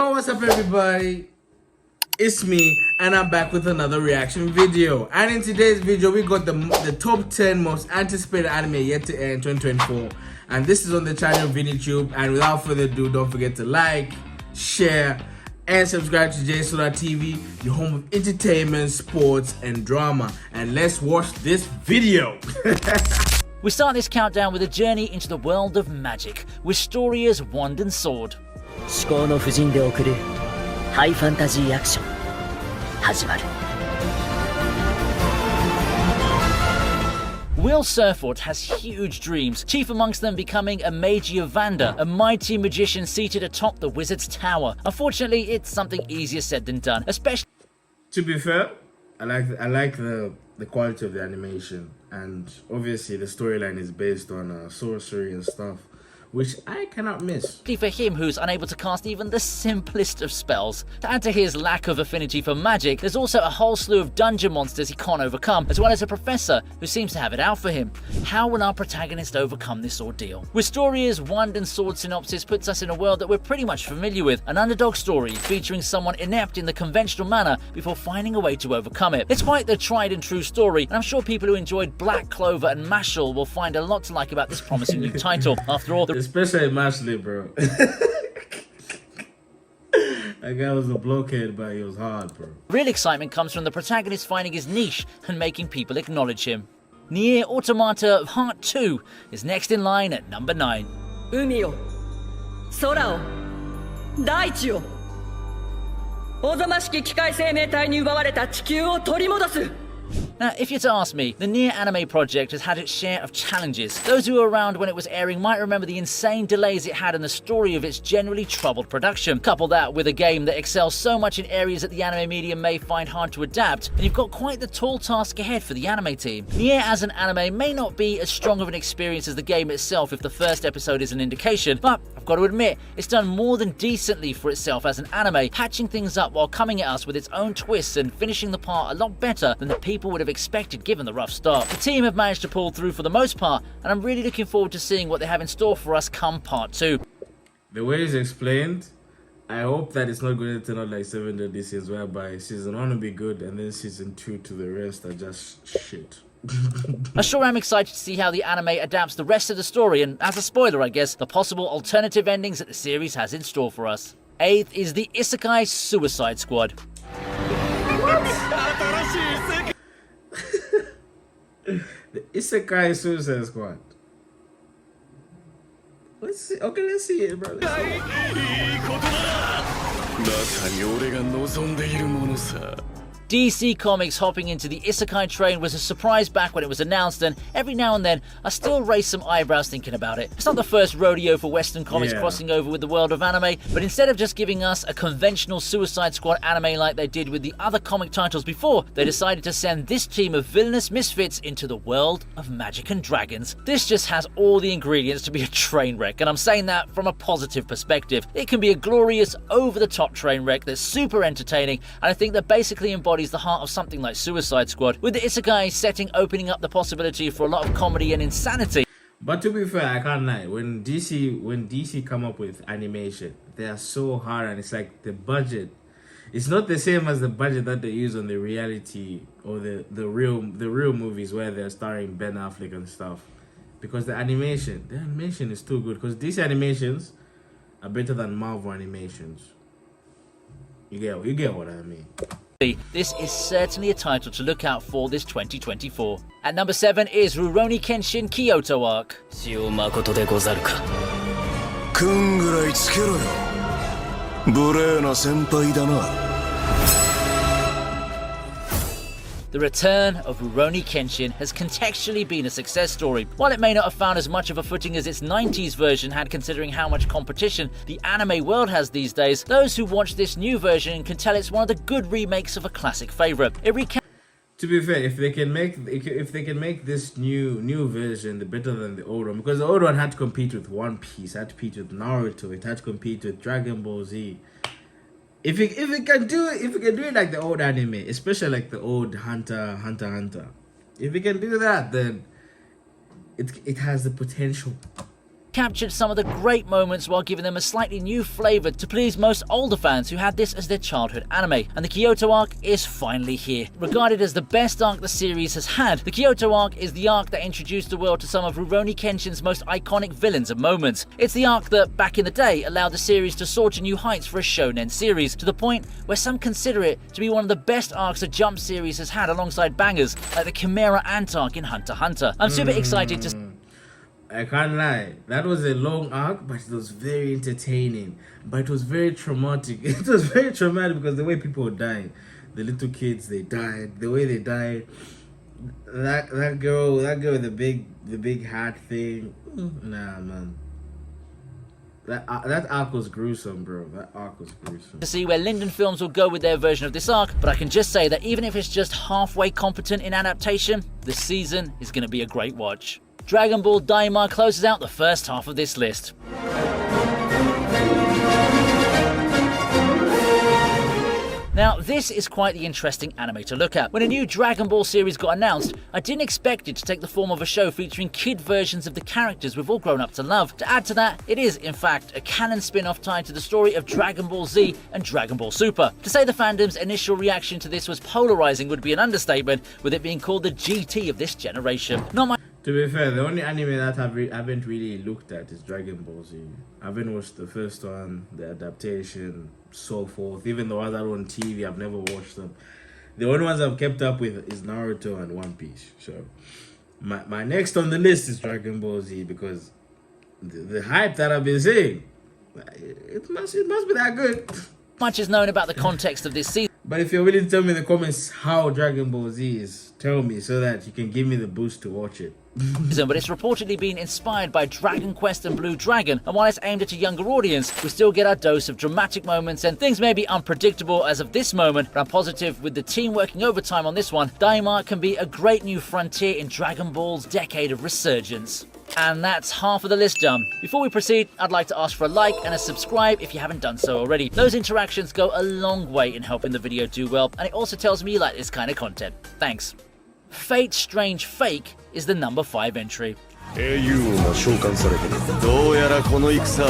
Yo, what's up everybody? It's me and I'm back with another reaction video. And in today's video we got the top 10 most anticipated anime yet to air in 2024. And this is on the channel ViniTube. And without further ado, don't forget to like, share, and subscribe to J-SODATV, your home of entertainment, sports, and drama. And let's watch this video. We start this countdown with a journey into the world of magic with Storia's Wand and Sword. 至高の布陣で送るハイファンタジーアクション始まる Will Surford has huge dreams, chief amongst them becoming a Magi of Vanda, a mighty magician seated atop the wizard's tower. Unfortunately, it's something easier said than done, especially... To be fair, I like the quality of the animation, and obviously the storyline is based on sorcery and stuff, which I cannot miss. For him who's unable to cast even the simplest of spells. To add to his lack of affinity for magic, there's also a whole slew of dungeon monsters he can't overcome, as well as a professor who seems to have it out for him. How will our protagonist overcome this ordeal? Wistoria's Wand and Sword synopsis puts us in a world that we're pretty much familiar with, an underdog story featuring someone inept in the conventional manner before finding a way to overcome it. It's quite the tried and true story, and I'm sure people who enjoyed Black Clover and Mashal will find a lot to like about this promising new title. After all, especially Mashley, bro. That guy was a blockhead, but he was hard, bro. Real excitement comes from the protagonist finding his niche and making people acknowledge him. Nier Automata of Heart 2 is next in line at number 9. 海を空を大地をおぞましき機械生命体に奪われた地球を取り戻す Now, if you're to ask me, the Nier anime project has had its share of challenges. Those who were around when it was airing might remember the insane delays it had and the story of its generally troubled production. Couple that with a game that excels so much in areas that the anime medium may find hard to adapt, and you've got quite the tall task ahead for the anime team. Nier as an anime may not be as strong of an experience as the game itself if the first episode is an indication, but I've got to admit, it's done more than decently for itself as an anime, patching things up while coming at us with its own twists and finishing the part a lot better than the people would have expected given the rough start. The team have managed to pull through for the most part, and I'm really looking forward to seeing what they have in store for us come part 2. The way it's explained, I hope that it's not going to turn out like 7 Deadly Sins, whereby season 1 will be good and then season 2 to the rest are just shit. I sure am excited to see how the anime adapts the rest of the story, and as a spoiler I guess, the possible alternative endings that the series has in store for us. 8th is the Isekai Suicide Squad. The Isekai Suicide Squad. Let's see. Okay, let's see it, bro. DC Comics hopping into the Isekai train was a surprise back when it was announced, and every now and then I still raise some eyebrows thinking about it. It's not the first rodeo for Western comics crossing over with the world of anime, but instead of just giving us a conventional Suicide Squad anime like they did with the other comic titles before, they decided to send this team of villainous misfits into the world of magic and dragons. This just has all the ingredients to be a train wreck, and I'm saying that from a positive perspective. It can be a glorious, over-the-top train wreck that's super entertaining, and I think that basically embodies the heart of something like Suicide Squad, with the Isekai setting opening up the possibility for a lot of comedy and insanity. But to be fair, I can't lie. When DC come up with animation, they are so hard, and it's like the budget. It's not the same as the budget that they use on the reality or the real movies where they're starring Ben Affleck and stuff. Because the animation is too good. Because DC animations are better than Marvel animations. You get what I mean. This is certainly a title to look out for this 2024. At number 7 is Rurouni Kenshin Kyoto Arc. 塩誠でござるかくんぐらいつけろよ無礼な先輩だな The return of Rurouni Kenshin has contextually been a success story. While it may not have found as much of a footing as its 90s version had, considering how much competition the anime world has these days, those who watch this new version can tell it's one of the good remakes of a classic favourite. To be fair, if they can make this new version better than the old one, because the old one had to compete with One Piece, had to compete with Naruto, it had to compete with Dragon Ball Z. If it can do it like the old anime, especially like the old Hunter, if it can do that, then it has the potential captured some of the great moments while giving them a slightly new flavour to please most older fans who had this as their childhood anime. And the Kyoto arc is finally here. Regarded as the best arc the series has had, the Kyoto arc is the arc that introduced the world to some of Rurouni Kenshin's most iconic villains and moments. It's the arc that, back in the day, allowed the series to soar to new heights for a shonen series, to the point where some consider it to be one of the best arcs a Jump series has had alongside bangers like the Chimera Ant arc in Hunter x Hunter. I'm super excited to... I can't lie. That was a long arc, but it was very entertaining. But it was very traumatic. It was very traumatic because the way people were dying, the little kids, they died. The way they died. That girl with the big hat thing. Nah, man. That arc was gruesome, bro. That arc was gruesome. To see where Linden Films will go with their version of this arc, but I can just say that even if it's just halfway competent in adaptation, this season is going to be a great watch. Dragon Ball Daima closes out the first half of this list. Now, this is quite the interesting anime to look at. When a new Dragon Ball series got announced, I didn't expect it to take the form of a show featuring kid versions of the characters we've all grown up to love. To add to that, it is, in fact, a canon spin-off tied to the story of Dragon Ball Z and Dragon Ball Super. To say the fandom's initial reaction to this was polarizing would be an understatement, with it being called the GT of this generation. To be fair, the only anime that I haven't really looked at is Dragon Ball Z. I haven't watched the first one, the adaptation, so forth. Even the ones that are on TV, I've never watched them. The only ones I've kept up with is Naruto and One Piece. So my next on the list is Dragon Ball Z, because the hype that I've been seeing, it must be that good. Much is known about the context of this season. But if you're willing to tell me in the comments how Dragon Ball Z is, tell me so that you can give me the boost to watch it. But it's reportedly been inspired by Dragon Quest and Blue Dragon, and while it's aimed at a younger audience, we still get our dose of dramatic moments, and things may be unpredictable as of this moment, but I'm positive with the team working overtime on this one, Daima can be a great new frontier in Dragon Ball's decade of resurgence. And that's half of the list done. Before we proceed, I'd like to ask for a like and a subscribe if you haven't done so already. Those interactions go a long way in helping the video do well, and it also tells me you like this kind of content. Thanks. Fate Strange Fake is the number 5 entry. 英雄が召喚されてる。どうやらこの戦、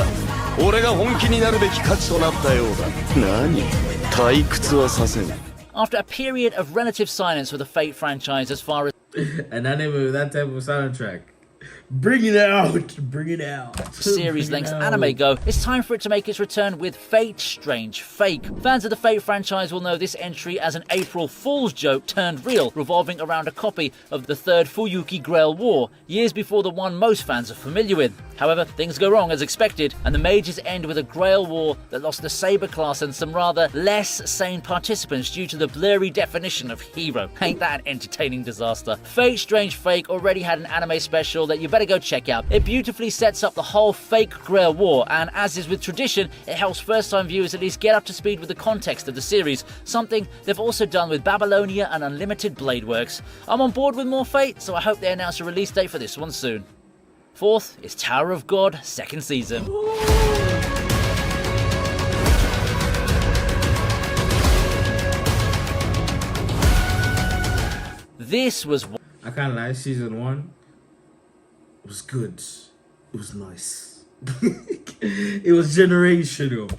俺が本気になるべき価値となったようだ。何？退屈はさせん。 After a period of relative silence for the Fate franchise as far as An anime with that type of soundtrack. Bring it out! Bring it out! series-length anime go, it's time for it to make its return with Fate Strange Fake. Fans of the Fate franchise will know this entry as an April Fool's joke turned real, revolving around a copy of the third Fuyuki Grail War, years before the one most fans are familiar with. However, things go wrong as expected, and the mages end with a Grail War that lost the Saber class and some rather less sane participants due to the blurry definition of hero. Ain't that an entertaining disaster? Fate Strange Fake already had an anime special that you better go check out. It beautifully sets up the whole fake Grail War, and as is with tradition, it helps first-time viewers at least get up to speed with the context of the series, something they've also done with Babylonia and Unlimited Blade Works. I'm on board with more Fate, so I hope they announce a release date for this one soon. Fourth is Tower of God, 2nd season. This was... I can't lie, season 1 was good. It was nice. It was generational.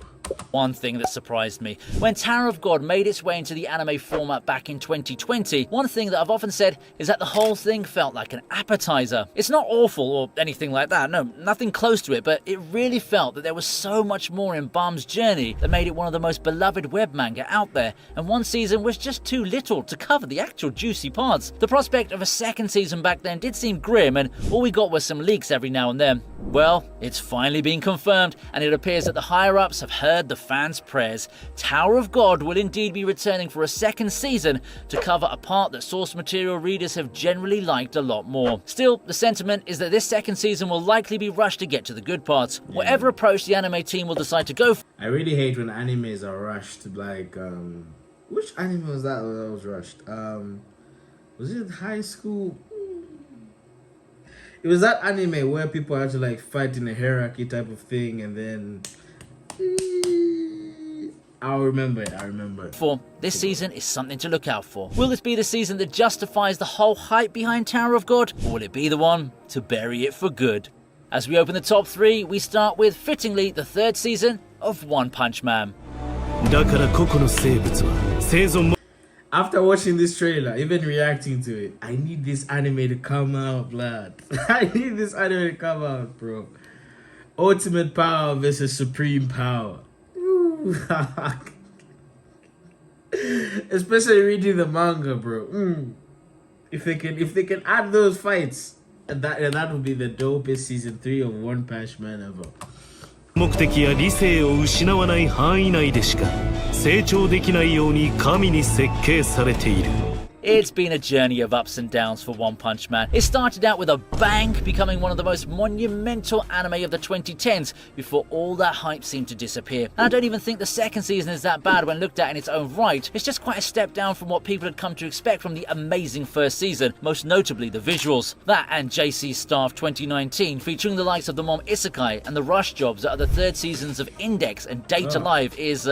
One thing that surprised me. When Tower of God made its way into the anime format back in 2020, one thing that I've often said is that the whole thing felt like an appetizer. It's not awful or anything like that, no, nothing close to it, but it really felt that there was so much more in Bum's journey that made it one of the most beloved web manga out there, and one season was just too little to cover the actual juicy parts. The prospect of a 2nd season back then did seem grim, and all we got was some leaks every now and then. Well, it's finally been confirmed, and it appears that the higher-ups have heard the fans' prayers. Tower of God will indeed be returning for a 2nd season to cover a part that source material readers have generally liked a lot more. Still, the sentiment is that this 2nd season will likely be rushed to get to the good parts. Yeah. Whatever approach the anime team will decide to go for. I really hate when animes are rushed, like, which anime was that was rushed? Was it High School? It was that anime where people had to like fight in a hierarchy type of thing, and then I'll remember it. For this season is something to look out for. Will this be the season that justifies the whole hype behind Tower of God, or will it be the one to bury it for good? As we open the top 3, we start with, fittingly, the 3rd season of One Punch Man. After watching this trailer, even reacting to it, I need this anime to come out, blood. I need this anime to come out, bro. Ultimate power versus supreme power. Ooh. Especially reading the manga, bro. If they can add those fights, that would be the dopest season 3 of One Punch Man ever. 目的や理性を失わない範囲内でしか成長できないように神に設計されている。 It's been a journey of ups and downs for One Punch Man. It started out with a bang, becoming one of the most monumental anime of the 2010s before all that hype seemed to disappear. And I don't even think the 2nd season is that bad when looked at in its own right. It's just quite a step down from what people had come to expect from the amazing 1st season, most notably the visuals. That and JC Staff 2019, featuring the likes of the Mom Isekai and the Rush Jobs that are the 3rd seasons of Index and Date Alive is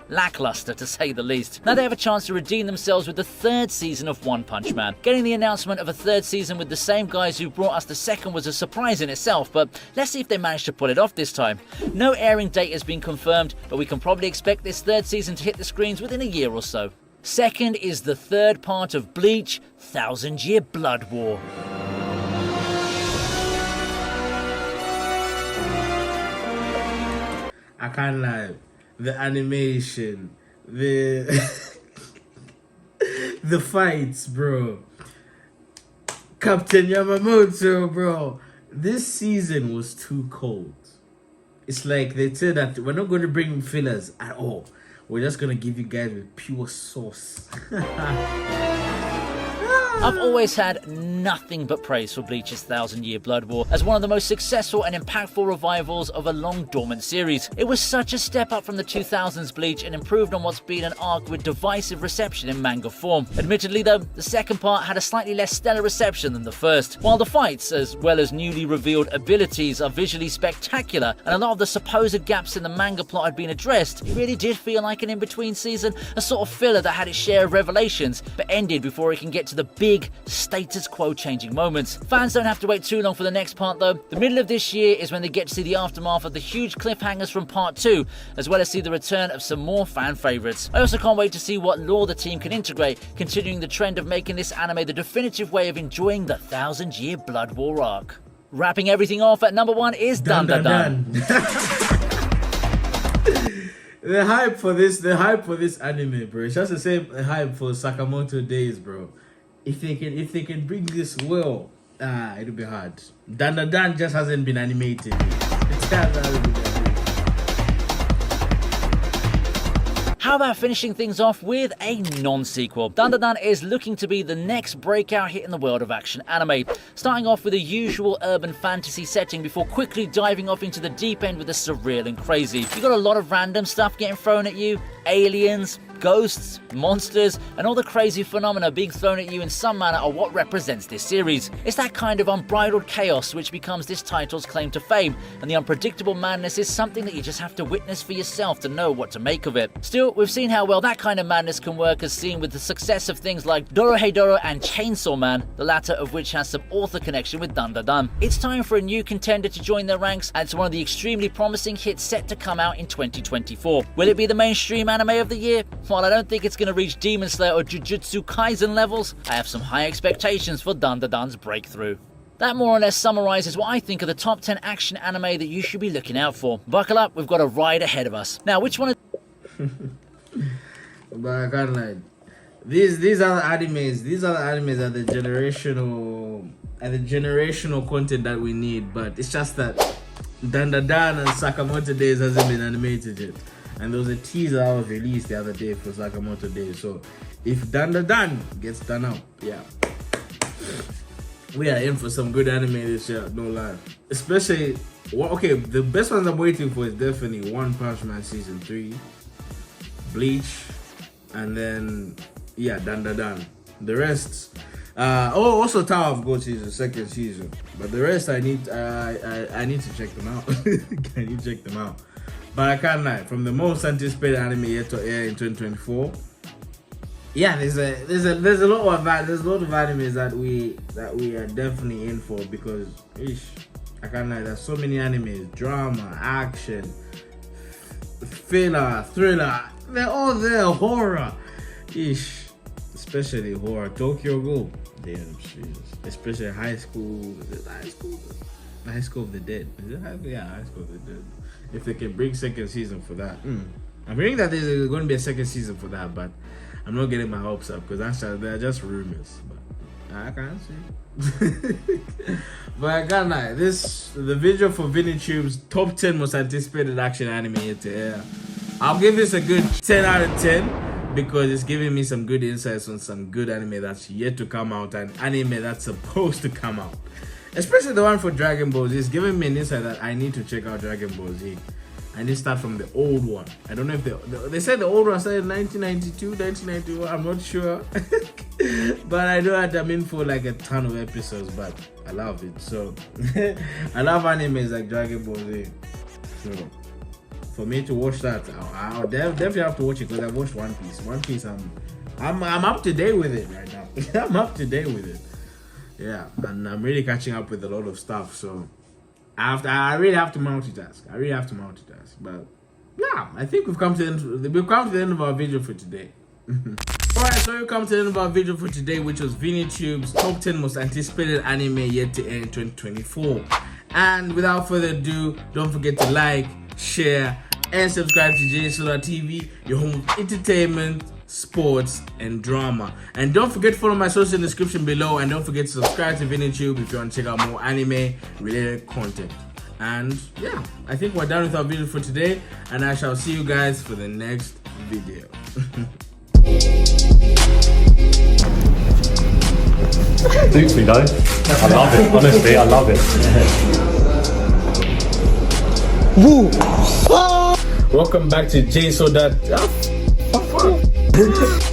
lackluster to say the least. Now they have a chance to redeem themselves with the 3rd season of One Punch Man. Getting the announcement of a 3rd season with the same guys who brought us the 2nd was a surprise in itself, but let's see if they manage to pull it off this time. No airing date has been confirmed, but we can probably expect this 3rd season to hit the screens within a year or so. 2nd is the 3rd part of Bleach, 1000 Year Blood War. I can't lie. The animation, the the fights, bro. Captain Yamamoto, bro. This season was too cold. It's like they said that we're not going to bring fillers at all. We're just going to give you guys with pure sauce. I've always had nothing but praise for Bleach's 1000 Year Blood War as one of the most successful and impactful revivals of a long dormant series. It was such a step up from the 2000s Bleach and improved on what's been an arc with divisive reception in manga form. Admittedly though, the 2nd part had a slightly less stellar reception than the 1st. While the fights, as well as newly revealed abilities, are visually spectacular and a lot of the supposed gaps in the manga plot had been addressed, it really did feel like an in-between season, a sort of filler that had its share of revelations but ended before it can get to the big status quo changing moments. Fans don't have to wait too long for the next part though. The middle of this year is when they get to see the aftermath of the huge cliffhangers from part 2, as well as see the return of some more fan favourites. I also can't wait to see what lore the team can integrate, continuing the trend of making this anime the definitive way of enjoying the 1000 Year Blood War arc. Wrapping everything off at number 1 is Dun Dun Dun. The hype for this anime, bro. It's just the same hype for Sakamoto Days, bro. If they can bring this well, it'll be hard. Dun Dun Dun just hasn't been animated. How about finishing things off with a non-sequel? Dun Dun Dun is looking to be the next breakout hit in the world of action anime, starting off with a usual urban fantasy setting before quickly diving off into the deep end with the surreal and crazy. You got a lot of random stuff getting thrown at you, aliens, ghosts, monsters, and all the crazy phenomena being thrown at you in some manner are what represents this series. It's that kind of unbridled chaos which becomes this title's claim to fame, and the unpredictable madness is something that you just have to witness for yourself to know what to make of it. Still, we've seen how well that kind of madness can work, as seen with the success of things like Dorohedoro and Chainsaw Man, the latter of which has some author connection with Dun Dun Dun. It's time for a new contender to join their ranks, and it's one of the extremely promising hits set to come out in 2024. Will it be the mainstream anime of the year? While I don't think it's going to reach Demon Slayer or Jujutsu Kaisen levels, I have some high expectations for Dun Dun Dun's breakthrough. That more or less summarizes what I think are the top 10 action anime that you should be looking out for. Buckle up, we've got a ride ahead of us. Now, which one But I can't lie. These are the animes. These are the animes are the generational content that we need. But it's just that Dun Dun Dun and Sakamoto Days hasn't been animated yet. And there was a teaser that was released the other day for Sakamoto Days. So if Dun Dun Dun gets done out, yeah, we are in for some good anime this year, no lie. Especially, okay, the best ones I'm waiting for is definitely One Punch Man Season 3, Bleach, and then, yeah, Dun Dun Dun. The rest, also Tower of God season, 2nd season. But the rest, I need to check them out. I need to check them out. But I can't lie, from the most anticipated anime yet to air in 2024, yeah, there's a lot of animes that we are definitely in for, because I can't lie, there's so many animes, drama, action, filler, thriller, they're all there, horror. Ish. Especially horror. Tokyo Ghoul. Damn, Jesus. Especially High School. Is it High School? High School of the Dead. Is it High School of the Dead. If they can bring second season for that. I'm hearing that there's going to be a second season for that, but I'm not getting my hopes up because actually they're just rumors. But I can't see. But I can't lie. The video for ViniTube's top 10 most anticipated action anime yet to air. I'll give this a good 10 out of 10 because it's giving me some good insights on some good anime that's yet to come out and anime that's supposed to come out. Especially the one for Dragon Ball Z. It's giving me an insight that I need to check out Dragon Ball Z. I need to start from the old one. I don't know if they said the old one started in 1992, 1991. I'm not sure. But I know that I'm in for like a ton of episodes, but I love it. So I love animes like Dragon Ball Z. So for me to watch that, I'll definitely have to watch it because I watched One Piece. One Piece, I'm up to date with it right now. I'm up to date with it. Yeah, and I'm really catching up with a lot of stuff. So I really have to multitask. But yeah, I think we've come to the end of our video for today. Alright, so we've come to the end of our video for today, which was ViniTube's top 10 most anticipated anime yet to air in 2024. And without further ado, don't forget to like, share, and subscribe to J-SODATV, your home of entertainment, sports, and drama. And don't forget to follow my social in the description below, and don't forget to subscribe to ViniTube if you want to check out more anime related content. And yeah, I think we're done with our video for today, and I shall see you guys for the next video. Suits me though. I love it, honestly, I love it. Welcome back to J-SODATV.